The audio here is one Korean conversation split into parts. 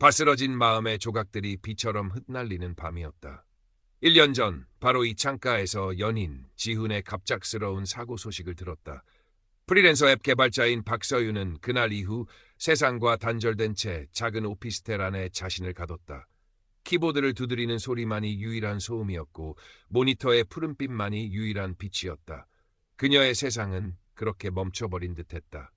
바스러진 마음의 조각들이 비처럼 흩날리는 밤이었다. 1년 전 바로 이 창가에서 연인 지훈의 갑작스러운 사고 소식을 들었다. 프리랜서 앱 개발자인 박서윤은 그날 이후 세상과 단절된 채 작은 오피스텔 안에 자신을 가뒀다. 키보드를 두드리는 소리만이 유일한 소음이었고 모니터의 푸른빛만이 유일한 빛이었다. 그녀의 세상은 그렇게 멈춰버린 듯했다.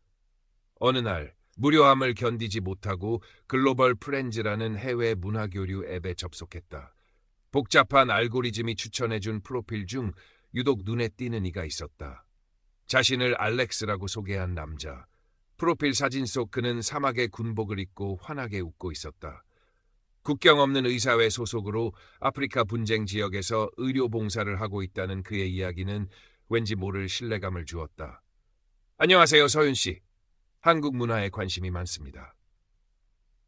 어느 날 무료함을 견디지 못하고 글로벌 프렌즈라는 해외 문화교류 앱에 접속했다. 복잡한 알고리즘이 추천해준 프로필 중 유독 눈에 띄는 이가 있었다. 자신을 알렉스라고 소개한 남자. 프로필 사진 속 그는 사막의 군복을 입고 환하게 웃고 있었다. 국경 없는 의사회 소속으로 아프리카 분쟁 지역에서 의료 봉사를 하고 있다는 그의 이야기는 왠지 모를 신뢰감을 주었다. 안녕하세요, 서윤 씨. 한국 문화에 관심이 많습니다.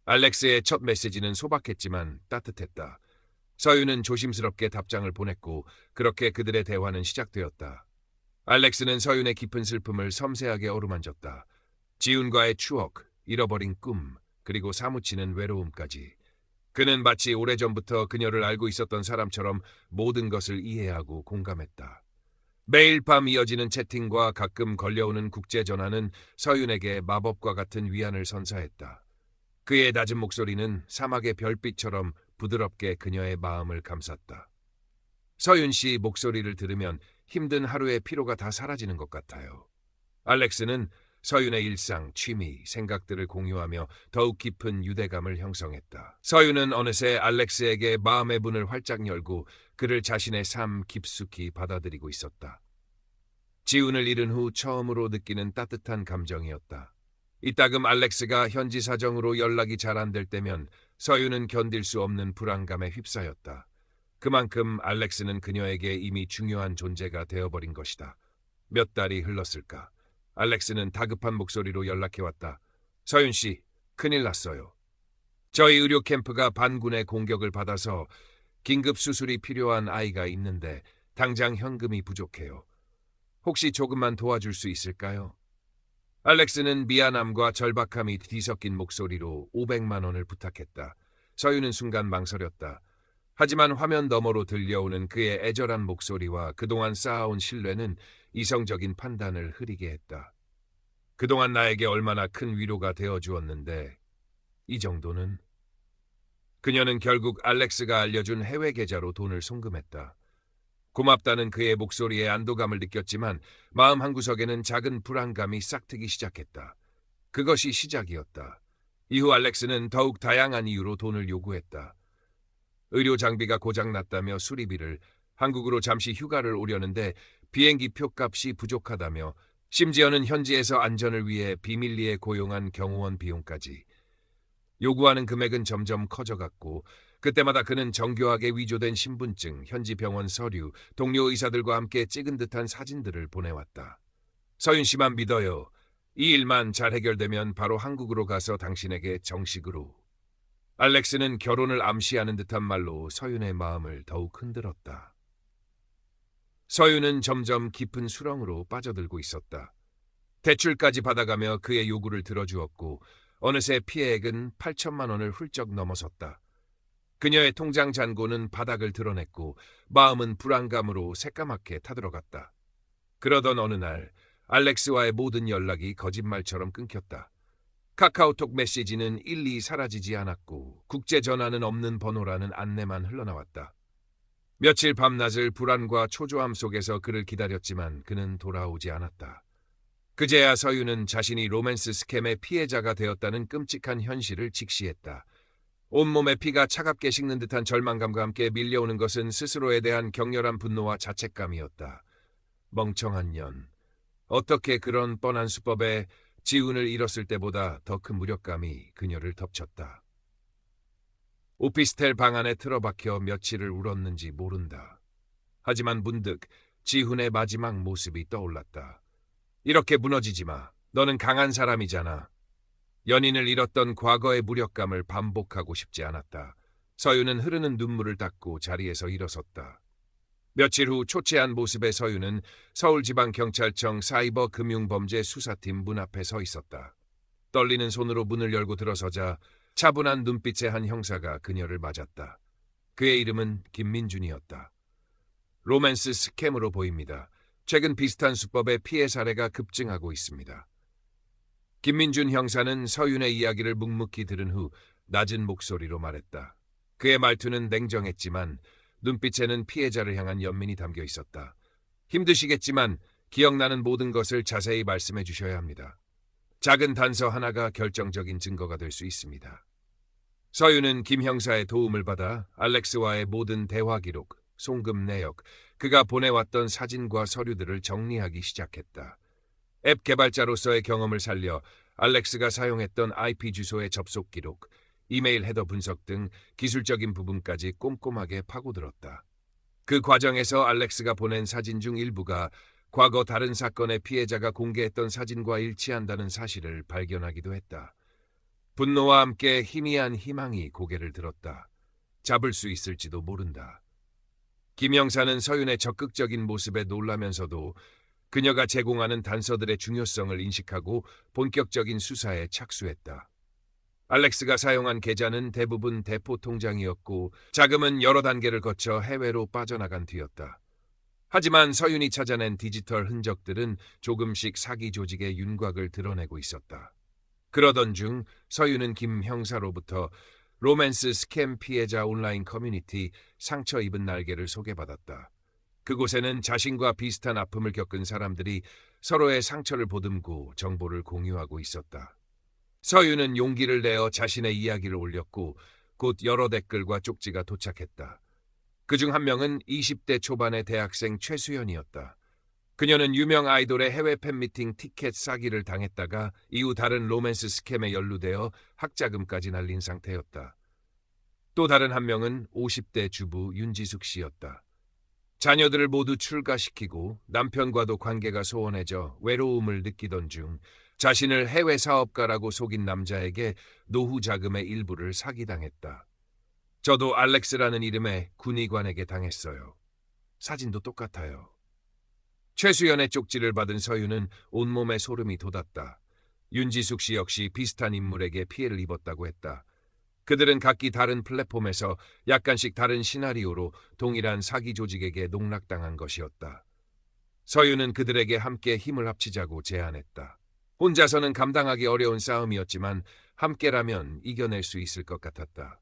알렉스의 첫 메시지는 소박했지만 따뜻했다. 서윤은 조심스럽게 답장을 보냈고 그렇게 그들의 대화는 시작되었다. 알렉스는 서윤의 깊은 슬픔을 섬세하게 어루만졌다. 지훈과의 추억, 잃어버린 꿈, 그리고 사무치는 외로움까지. 그는 마치 오래전부터 그녀를 알고 있었던 사람처럼 모든 것을 이해하고 공감했다. 매일 밤 이어지는 채팅과 가끔 걸려오는 국제전화는 서윤에게 마법과 같은 위안을 선사했다. 그의 낮은 목소리는 사막의 별빛처럼 부드럽게 그녀의 마음을 감쌌다. 서윤 씨 목소리를 들으면 힘든 하루의 피로가 다 사라지는 것 같아요. 알렉스는 서윤의 일상, 취미, 생각들을 공유하며 더욱 깊은 유대감을 형성했다. 서윤은 어느새 알렉스에게 마음의 문을 활짝 열고 그를 자신의 삶 깊숙이 받아들이고 있었다. 지훈을 잃은 후 처음으로 느끼는 따뜻한 감정이었다. 이따금 알렉스가 현지 사정으로 연락이 잘 안 될 때면 서윤은 견딜 수 없는 불안감에 휩싸였다. 그만큼 알렉스는 그녀에게 이미 중요한 존재가 되어버린 것이다. 몇 달이 흘렀을까? 알렉스는 다급한 목소리로 연락해왔다. 서윤 씨, 큰일 났어요. 저희 의료 캠프가 반군의 공격을 받아서 긴급 수술이 필요한 아이가 있는데 당장 현금이 부족해요. 혹시 조금만 도와줄 수 있을까요? 알렉스는 미안함과 절박함이 뒤섞인 목소리로 500만 원을 부탁했다. 서윤은 순간 망설였다. 하지만 화면 너머로 들려오는 그의 애절한 목소리와 그동안 쌓아온 신뢰는 이성적인 판단을 흐리게 했다. 그동안 나에게 얼마나 큰 위로가 되어주었는데 이 정도는? 그녀는 결국 알렉스가 알려준 해외 계좌로 돈을 송금했다. 고맙다는 그의 목소리에 안도감을 느꼈지만 마음 한구석에는 작은 불안감이 싹트기 시작했다. 그것이 시작이었다. 이후 알렉스는 더욱 다양한 이유로 돈을 요구했다. 의료 장비가 고장났다며 수리비를, 한국으로 잠시 휴가를 오려는데 비행기 표값이 부족하다며, 심지어는 현지에서 안전을 위해 비밀리에 고용한 경호원 비용까지. 요구하는 금액은 점점 커져갔고 그때마다 그는 정교하게 위조된 신분증, 현지 병원 서류, 동료 의사들과 함께 찍은 듯한 사진들을 보내왔다. 서윤 씨만 믿어요. 이 일만 잘 해결되면 바로 한국으로 가서 당신에게 정식으로. 알렉스는 결혼을 암시하는 듯한 말로 서윤의 마음을 더욱 흔들었다. 서윤은 점점 깊은 수렁으로 빠져들고 있었다. 대출까지 받아가며 그의 요구를 들어주었고 어느새 피해액은 8천만 원을 훌쩍 넘어섰다. 그녀의 통장 잔고는 바닥을 드러냈고 마음은 불안감으로 새까맣게 타들어갔다. 그러던 어느 날 알렉스와의 모든 연락이 거짓말처럼 끊겼다. 카카오톡 메시지는 일리 사라지지 않았고 국제전화는 없는 번호라는 안내만 흘러나왔다. 며칠 밤낮을 불안과 초조함 속에서 그를 기다렸지만 그는 돌아오지 않았다. 그제야 서윤은 자신이 로맨스 스캠의 피해자가 되었다는 끔찍한 현실을 직시했다. 온몸에 피가 차갑게 식는 듯한 절망감과 함께 밀려오는 것은 스스로에 대한 격렬한 분노와 자책감이었다. 멍청한 년. 어떻게 그런 뻔한 수법에 지훈을 잃었을 때보다 더 큰 무력감이 그녀를 덮쳤다. 오피스텔 방 안에 틀어박혀 며칠을 울었는지 모른다. 하지만 문득 지훈의 마지막 모습이 떠올랐다. 이렇게 무너지지 마. 너는 강한 사람이잖아. 연인을 잃었던 과거의 무력감을 반복하고 싶지 않았다. 서윤은 흐르는 눈물을 닦고 자리에서 일어섰다. 며칠 후 초췌한 모습의 서윤은 서울지방경찰청 사이버금융범죄 수사팀 문 앞에 서 있었다. 떨리는 손으로 문을 열고 들어서자 차분한 눈빛의 한 형사가 그녀를 맞았다. 그의 이름은 김민준이었다. 로맨스 스캠으로 보입니다. 최근 비슷한 수법의 피해 사례가 급증하고 있습니다. 김민준 형사는 서윤의 이야기를 묵묵히 들은 후 낮은 목소리로 말했다. 그의 말투는 냉정했지만 눈빛에는 피해자를 향한 연민이 담겨 있었다. 힘드시겠지만 기억나는 모든 것을 자세히 말씀해 주셔야 합니다. 작은 단서 하나가 결정적인 증거가 될 수 있습니다. 서윤은 김 형사의 도움을 받아 알렉스와의 모든 대화 기록, 송금 내역, 그가 보내왔던 사진과 서류들을 정리하기 시작했다. 앱 개발자로서의 경험을 살려 알렉스가 사용했던 IP 주소의 접속 기록, 이메일 헤더 분석 등 기술적인 부분까지 꼼꼼하게 파고들었다. 그 과정에서 알렉스가 보낸 사진 중 일부가 과거 다른 사건의 피해자가 공개했던 사진과 일치한다는 사실을 발견하기도 했다. 분노와 함께 희미한 희망이 고개를 들었다. 잡을 수 있을지도 모른다. 김 형사는 서윤의 적극적인 모습에 놀라면서도 그녀가 제공하는 단서들의 중요성을 인식하고 본격적인 수사에 착수했다. 알렉스가 사용한 계좌는 대부분 대포 통장이었고 자금은 여러 단계를 거쳐 해외로 빠져나간 뒤였다. 하지만 서윤이 찾아낸 디지털 흔적들은 조금씩 사기 조직의 윤곽을 드러내고 있었다. 그러던 중 서윤은 김 형사로부터 로맨스 스캠 피해자 온라인 커뮤니티 상처 입은 날개를 소개받았다. 그곳에는 자신과 비슷한 아픔을 겪은 사람들이 서로의 상처를 보듬고 정보를 공유하고 있었다. 서윤은 용기를 내어 자신의 이야기를 올렸고 곧 여러 댓글과 쪽지가 도착했다. 그중 한 명은 20대 초반의 대학생 최수연이었다. 그녀는 유명 아이돌의 해외 팬미팅 티켓 사기를 당했다가 이후 다른 로맨스 스캠에 연루되어 학자금까지 날린 상태였다. 또 다른 한 명은 50대 주부 윤지숙 씨였다. 자녀들을 모두 출가시키고 남편과도 관계가 소원해져 외로움을 느끼던 중 자신을 해외 사업가라고 속인 남자에게 노후 자금의 일부를 사기당했다. 저도 알렉스라는 이름의 군의관에게 당했어요. 사진도 똑같아요. 최수연의 쪽지를 받은 서윤은 온몸에 소름이 돋았다. 윤지숙 씨 역시 비슷한 인물에게 피해를 입었다고 했다. 그들은 각기 다른 플랫폼에서 약간씩 다른 시나리오로 동일한 사기 조직에게 농락당한 것이었다. 서윤은 그들에게 함께 힘을 합치자고 제안했다. 혼자서는 감당하기 어려운 싸움이었지만 함께라면 이겨낼 수 있을 것 같았다.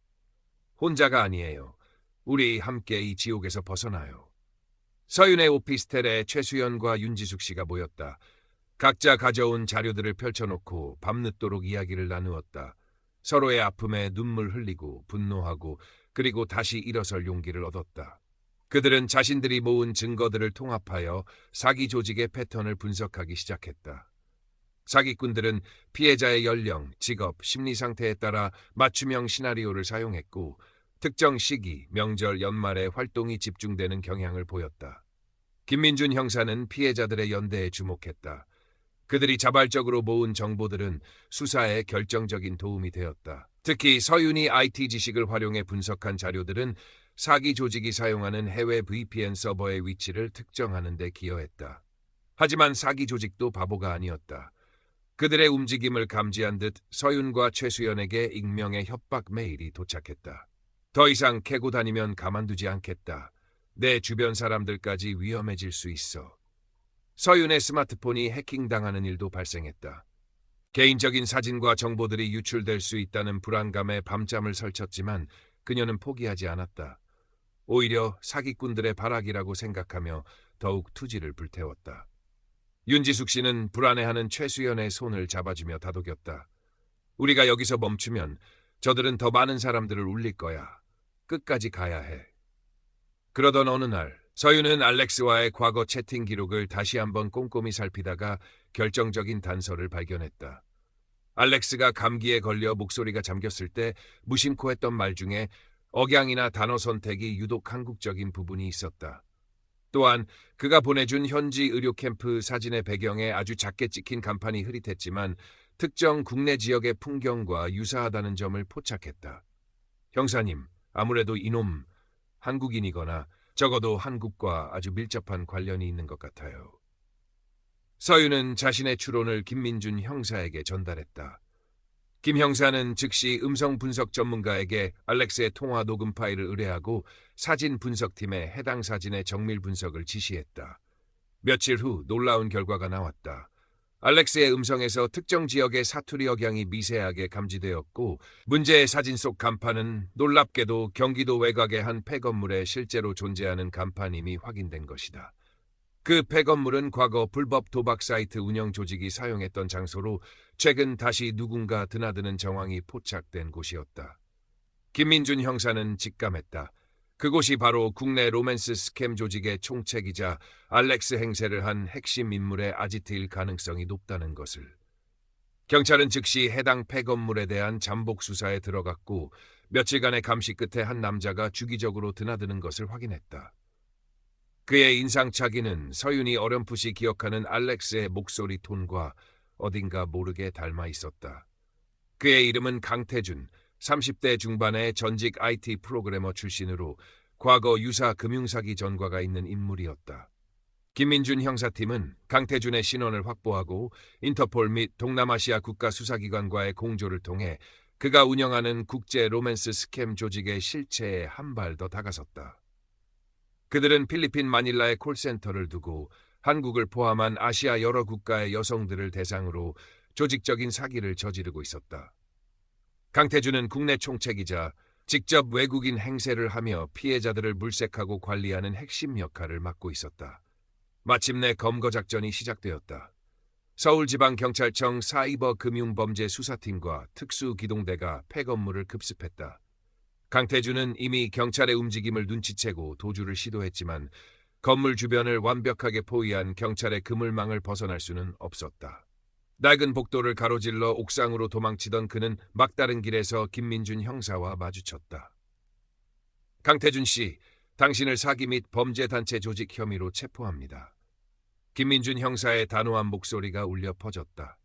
혼자가 아니에요. 우리 함께 이 지옥에서 벗어나요. 서윤의 오피스텔에 최수연과 윤지숙 씨가 모였다. 각자 가져온 자료들을 펼쳐놓고 밤늦도록 이야기를 나누었다. 서로의 아픔에 눈물 흘리고 분노하고 그리고 다시 일어설 용기를 얻었다. 그들은 자신들이 모은 증거들을 통합하여 사기 조직의 패턴을 분석하기 시작했다. 사기꾼들은 피해자의 연령, 직업, 심리 상태에 따라 맞춤형 시나리오를 사용했고 특정 시기, 명절, 연말에 활동이 집중되는 경향을 보였다. 김민준 형사는 피해자들의 연대에 주목했다. 그들이 자발적으로 모은 정보들은 수사에 결정적인 도움이 되었다. 특히 서윤이 IT 지식을 활용해 분석한 자료들은 사기 조직이 사용하는 해외 VPN 서버의 위치를 특정하는 데 기여했다. 하지만 사기 조직도 바보가 아니었다. 그들의 움직임을 감지한 듯 서윤과 최수연에게 익명의 협박 메일이 도착했다. 더 이상 캐고 다니면 가만두지 않겠다. 내 주변 사람들까지 위험해질 수 있어. 서윤의 스마트폰이 해킹당하는 일도 발생했다. 개인적인 사진과 정보들이 유출될 수 있다는 불안감에 밤잠을 설쳤지만 그녀는 포기하지 않았다. 오히려 사기꾼들의 발악이라고 생각하며 더욱 투지를 불태웠다. 윤지숙 씨는 불안해하는 최수연의 손을 잡아주며 다독였다. 우리가 여기서 멈추면 저들은 더 많은 사람들을 울릴 거야. 끝까지 가야 해. 그러던 어느 날 서윤은 알렉스와의 과거 채팅 기록을 다시 한번 꼼꼼히 살피다가 결정적인 단서를 발견했다. 알렉스가 감기에 걸려 목소리가 잠겼을 때 무심코 했던 말 중에 억양이나 단어 선택이 유독 한국적인 부분이 있었다. 또한 그가 보내준 현지 의료 캠프 사진의 배경에 아주 작게 찍힌 간판이 흐릿했지만 특정 국내 지역의 풍경과 유사하다는 점을 포착했다. 형사님, 아무래도 이놈 한국인이거나 적어도 한국과 아주 밀접한 관련이 있는 것 같아요. 서윤은 자신의 추론을 김민준 형사에게 전달했다. 김 형사는 즉시 음성 분석 전문가에게 알렉스의 통화 녹음 파일을 의뢰하고 사진 분석팀에 해당 사진의 정밀 분석을 지시했다. 며칠 후 놀라운 결과가 나왔다. 알렉스의 음성에서 특정 지역의 사투리 억양이 미세하게 감지되었고 문제의 사진 속 간판은 놀랍게도 경기도 외곽의 한 폐건물에 실제로 존재하는 간판임이 확인된 것이다. 그 폐건물은 과거 불법 도박 사이트 운영 조직이 사용했던 장소로 최근 다시 누군가 드나드는 정황이 포착된 곳이었다. 김민준 형사는 직감했다. 그곳이 바로 국내 로맨스 스캠 조직의 총책이자 알렉스 행세를 한 핵심 인물의 아지트일 가능성이 높다는 것을. 경찰은 즉시 해당 폐건물에 대한 잠복 수사에 들어갔고 며칠간의 감시 끝에 한 남자가 주기적으로 드나드는 것을 확인했다. 그의 인상착의는 서윤이 어렴풋이 기억하는 알렉스의 목소리 톤과 어딘가 모르게 닮아 있었다. 그의 이름은 강태준, 30대 중반의 전직 IT 프로그래머 출신으로 과거 유사 금융사기 전과가 있는 인물이었다. 김민준 형사팀은 강태준의 신원을 확보하고 인터폴 및 동남아시아 국가수사기관과의 공조를 통해 그가 운영하는 국제 로맨스 스캠 조직의 실체에 한 발 더 다가섰다. 그들은 필리핀 마닐라의 콜센터를 두고 한국을 포함한 아시아 여러 국가의 여성들을 대상으로 조직적인 사기를 저지르고 있었다. 강태준은 국내 총책이자 직접 외국인 행세를 하며 피해자들을 물색하고 관리하는 핵심 역할을 맡고 있었다. 마침내 검거 작전이 시작되었다. 서울지방경찰청 사이버금융범죄수사팀과 특수기동대가 폐건물을 급습했다. 강태준은 이미 경찰의 움직임을 눈치채고 도주를 시도했지만 건물 주변을 완벽하게 포위한 경찰의 그물망을 벗어날 수는 없었다. 낡은 복도를 가로질러 옥상으로 도망치던 그는 막다른 길에서 김민준 형사와 마주쳤다. 강태준 씨, 당신을 사기 및 범죄단체 조직 혐의로 체포합니다. 김민준 형사의 단호한 목소리가 울려 퍼졌다.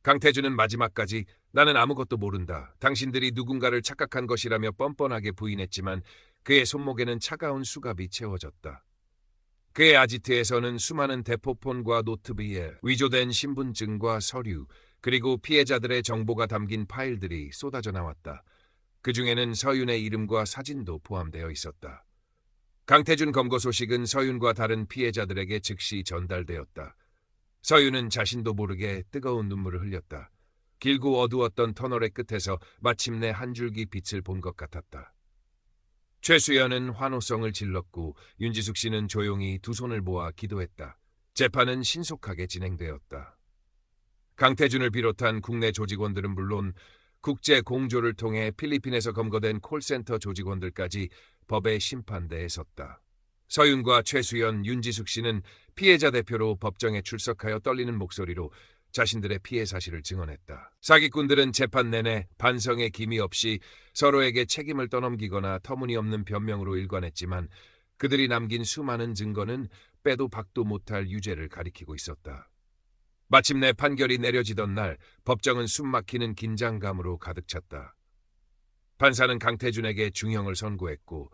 강태준은 마지막까지 나는 아무것도 모른다. 당신들이 누군가를 착각한 것이라며 뻔뻔하게 부인했지만 그의 손목에는 차가운 수갑이 채워졌다. 그의 아지트에서는 수많은 대포폰과 노트북에 위조된 신분증과 서류, 그리고 피해자들의 정보가 담긴 파일들이 쏟아져 나왔다. 그 중에는 서윤의 이름과 사진도 포함되어 있었다. 강태준 검거 소식은 서윤과 다른 피해자들에게 즉시 전달되었다. 서윤은 자신도 모르게 뜨거운 눈물을 흘렸다. 길고 어두웠던 터널의 끝에서 마침내 한 줄기 빛을 본 것 같았다. 최수연은 환호성을 질렀고 윤지숙 씨는 조용히 두 손을 모아 기도했다. 재판은 신속하게 진행되었다. 강태준을 비롯한 국내 조직원들은 물론 국제 공조를 통해 필리핀에서 검거된 콜센터 조직원들까지 법의 심판대에 섰다. 서윤과 최수연, 윤지숙 씨는 피해자 대표로 법정에 출석하여 떨리는 목소리로 자신들의 피해 사실을 증언했다. 사기꾼들은 재판 내내 반성의 기미 없이 서로에게 책임을 떠넘기거나 터무니없는 변명으로 일관했지만 그들이 남긴 수많은 증거는 빼도 박도 못할 유죄를 가리키고 있었다. 마침내 판결이 내려지던 날 법정은 숨막히는 긴장감으로 가득 찼다. 판사는 강태준에게 중형을 선고했고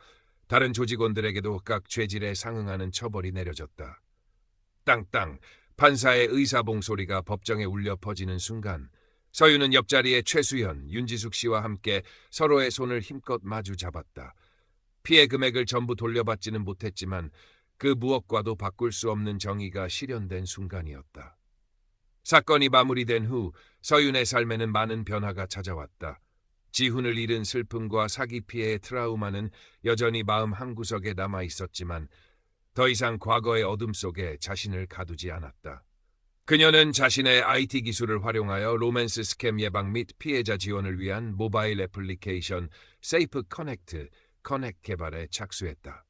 다른 조직원들에게도 각 죄질에 상응하는 처벌이 내려졌다. 땅땅 판사의 의사봉 소리가 법정에 울려 퍼지는 순간 서윤은 옆자리에 최수연, 윤지숙 씨와 함께 서로의 손을 힘껏 마주 잡았다. 피해 금액을 전부 돌려받지는 못했지만 그 무엇과도 바꿀 수 없는 정의가 실현된 순간이었다. 사건이 마무리된 후 서윤의 삶에는 많은 변화가 찾아왔다. 지훈을 잃은 슬픔과 사기 피해의 트라우마는 여전히 마음 한구석에 남아 있었지만 더 이상 과거의 어둠 속에 자신을 가두지 않았다. 그녀는 자신의 IT 기술을 활용하여 로맨스 스캠 예방 및 피해자 지원을 위한 모바일 애플리케이션 세이프 커넥트, 커넥 개발에 착수했다.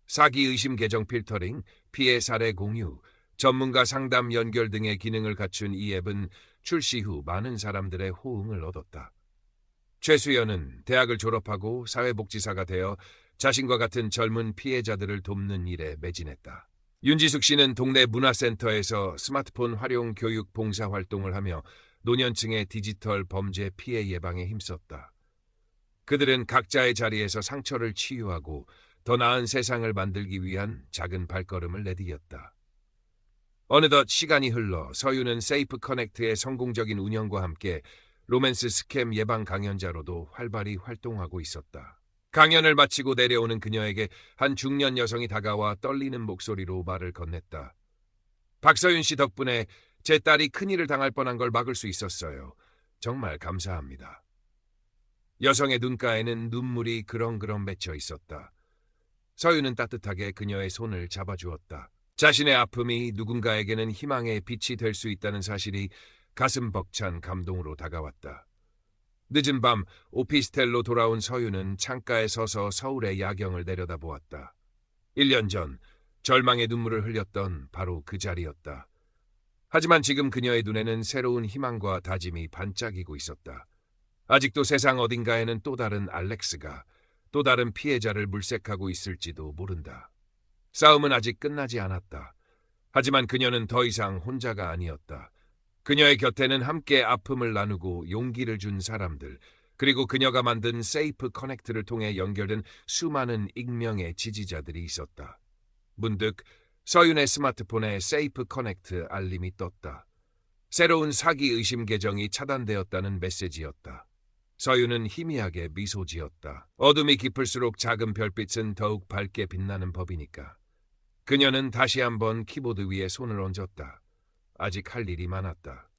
사기 의심 계정 필터링, 피해 사례 공유, 전문가 상담 연결 등의 기능을 갖춘 이 앱은 출시 후 많은 사람들의 호응을 얻었다. 최수연은 대학을 졸업하고 사회복지사가 되어 자신과 같은 젊은 피해자들을 돕는 일에 매진했다. 윤지숙 씨는 동네 문화센터에서 스마트폰 활용 교육 봉사 활동을 하며 노년층의 디지털 범죄 피해 예방에 힘썼다. 그들은 각자의 자리에서 상처를 치유하고 더 나은 세상을 만들기 위한 작은 발걸음을 내디뎠다. 어느덧 시간이 흘러 서윤은 세이프 커넥트의 성공적인 운영과 함께 로맨스 스캠 예방 강연자로도 활발히 활동하고 있었다. 강연을 마치고 내려오는 그녀에게 한 중년 여성이 다가와 떨리는 목소리로 말을 건넸다. 박서윤 씨 덕분에 제 딸이 큰일을 당할 뻔한 걸 막을 수 있었어요. 정말 감사합니다. 여성의 눈가에는 눈물이 그렁그렁 맺혀 있었다. 서윤은 따뜻하게 그녀의 손을 잡아주었다. 자신의 아픔이 누군가에게는 희망의 빛이 될 수 있다는 사실이 가슴 벅찬 감동으로 다가왔다. 늦은 밤 오피스텔로 돌아온 서윤은 창가에 서서 서울의 야경을 내려다보았다. 1년 전 절망의 눈물을 흘렸던 바로 그 자리였다. 하지만 지금 그녀의 눈에는 새로운 희망과 다짐이 반짝이고 있었다. 아직도 세상 어딘가에는 또 다른 알렉스가, 또 다른 피해자를 물색하고 있을지도 모른다. 싸움은 아직 끝나지 않았다. 하지만 그녀는 더 이상 혼자가 아니었다. 그녀의 곁에는 함께 아픔을 나누고 용기를 준 사람들, 그리고 그녀가 만든 세이프 커넥트를 통해 연결된 수많은 익명의 지지자들이 있었다. 문득 서윤의 스마트폰에 세이프 커넥트 알림이 떴다. 새로운 사기 의심 계정이 차단되었다는 메시지였다. 서윤은 희미하게 미소 지었다. 어둠이 깊을수록 작은 별빛은 더욱 밝게 빛나는 법이니까. 그녀는 다시 한번 키보드 위에 손을 얹었다. 아직 할 일이 많았다.